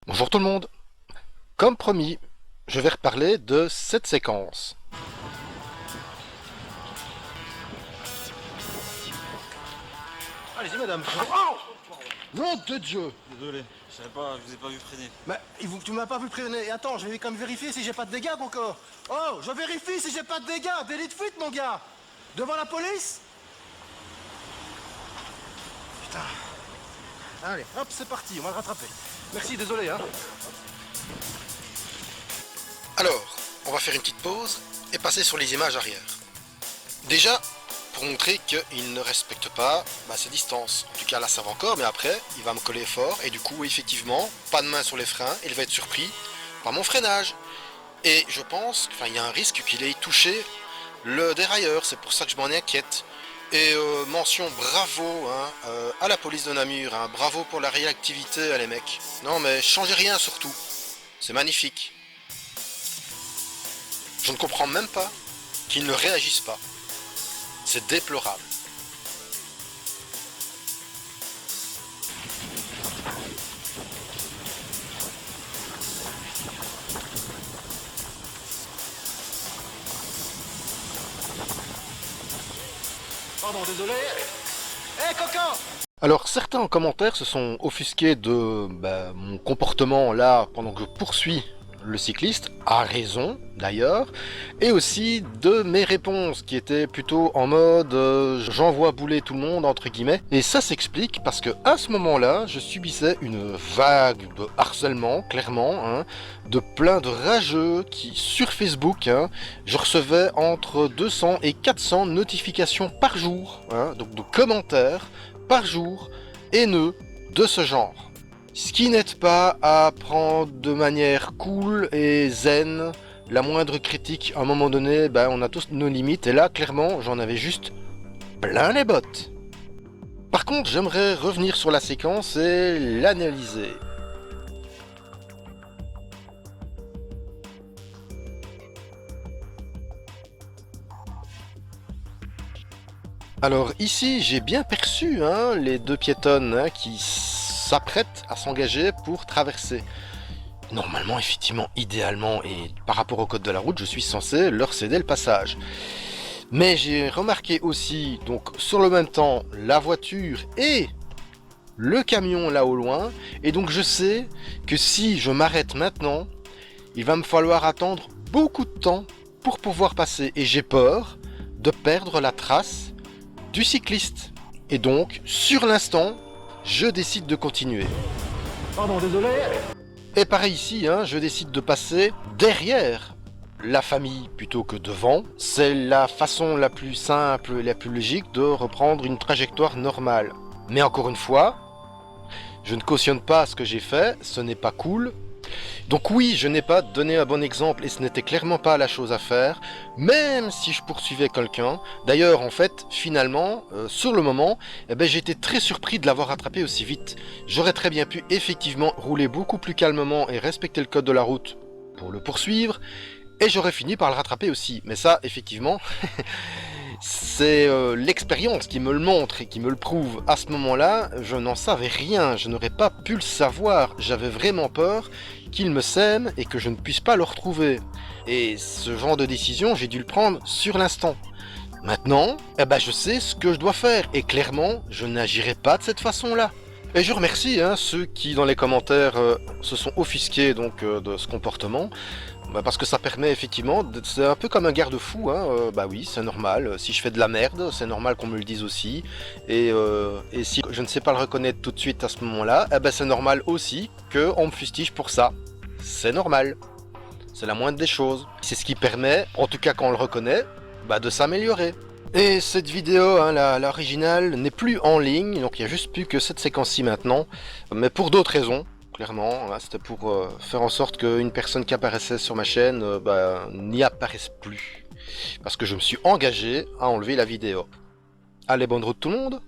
Bonjour tout le monde. Comme promis, je vais reparler de cette séquence. Allez-y madame. Oh, nom de Dieu. Désolé, je savais pas, je vous ai pas vu freiner. Mais tu m'as pas vu freiner. Et attends, je vais quand même vérifier si j'ai pas de dégâts mon corps. Oh, je vérifie si j'ai pas de dégâts. Délit de fuite mon gars. Devant la police. Putain. Allez, hop, c'est parti, on va le rattraper. Merci, désolé hein. Alors, on va faire une petite pause et passer sur les images arrière. Déjà, pour montrer qu'il ne respecte pas ses distances. En tout cas là ça va encore, mais après il va me coller fort et du coup effectivement, pas de main sur les freins, il va être surpris par mon freinage. Et je pense qu'il y a un risque qu'il ait touché le dérailleur, c'est pour ça que je m'en inquiète. Et mention bravo à la police de Namur, bravo pour la réactivité les mecs. Non mais changez rien surtout, c'est magnifique. Je ne comprends même pas qu'ils ne réagissent pas. C'est déplorable. Pardon, désolé. Hé, coquin! Alors certains en commentaire se sont offusqués de mon comportement là pendant que je poursuis le cycliste, à raison d'ailleurs, et aussi de mes réponses qui étaient plutôt en mode j'envoie bouler tout le monde entre guillemets. Et ça s'explique parce que à ce moment-là, je subissais une vague de harcèlement, clairement, de plein de rageux qui sur Facebook, je recevais entre 200 et 400 notifications par jour, donc de commentaires par jour haineux de ce genre. Ce qui n'aide pas à prendre de manière cool et zen la moindre critique. À un moment donné, on a tous nos limites et là, clairement, j'en avais juste plein les bottes. Par contre, j'aimerais revenir sur la séquence et l'analyser. Alors ici, j'ai bien perçu les deux piétonnes qui s'apprêtent à s'engager pour traverser. Normalement, effectivement, idéalement, et par rapport au code de la route, je suis censé leur céder le passage. Mais j'ai remarqué aussi, donc sur le même temps, la voiture et le camion là au loin, et donc je sais que si je m'arrête maintenant, il va me falloir attendre beaucoup de temps pour pouvoir passer, et j'ai peur de perdre la trace du cycliste. Et donc, sur l'instant, je décide de continuer. Pardon, désolé. Et pareil ici, je décide de passer derrière la famille plutôt que devant. C'est la façon la plus simple et la plus logique de reprendre une trajectoire normale. Mais encore une fois, je ne cautionne pas ce que j'ai fait, ce n'est pas cool. Donc oui, je n'ai pas donné un bon exemple et ce n'était clairement pas la chose à faire, même si je poursuivais quelqu'un. D'ailleurs, en fait, finalement, sur le moment, j'étais très surpris de l'avoir rattrapé aussi vite. J'aurais très bien pu effectivement rouler beaucoup plus calmement et respecter le code de la route pour le poursuivre, et j'aurais fini par le rattraper aussi. Mais ça, effectivement, c'est l'expérience qui me le montre et qui me le prouve. À ce moment-là, je n'en savais rien, je n'aurais pas pu le savoir. J'avais vraiment peur qu'il me sème et que je ne puisse pas le retrouver. Et ce genre de décision, j'ai dû le prendre sur l'instant. Maintenant, je sais ce que je dois faire et clairement, je n'agirai pas de cette façon-là. Et je remercie ceux qui, dans les commentaires, se sont offusqués de ce comportement. Parce que ça permet effectivement, c'est un peu comme un garde-fou, oui c'est normal, si je fais de la merde, c'est normal qu'on me le dise aussi, et si je ne sais pas le reconnaître tout de suite à ce moment-là, c'est normal aussi qu'on me fustige pour ça, c'est normal, c'est la moindre des choses, c'est ce qui permet, en tout cas quand on le reconnaît, de s'améliorer. Et cette vidéo, l'originale, n'est plus en ligne, donc il n'y a juste plus que cette séquence-ci maintenant, mais pour d'autres raisons. Clairement, c'était pour faire en sorte qu'une personne qui apparaissait sur ma chaîne n'y apparaisse plus. Parce que je me suis engagé à enlever la vidéo. Allez, bonne route tout le monde!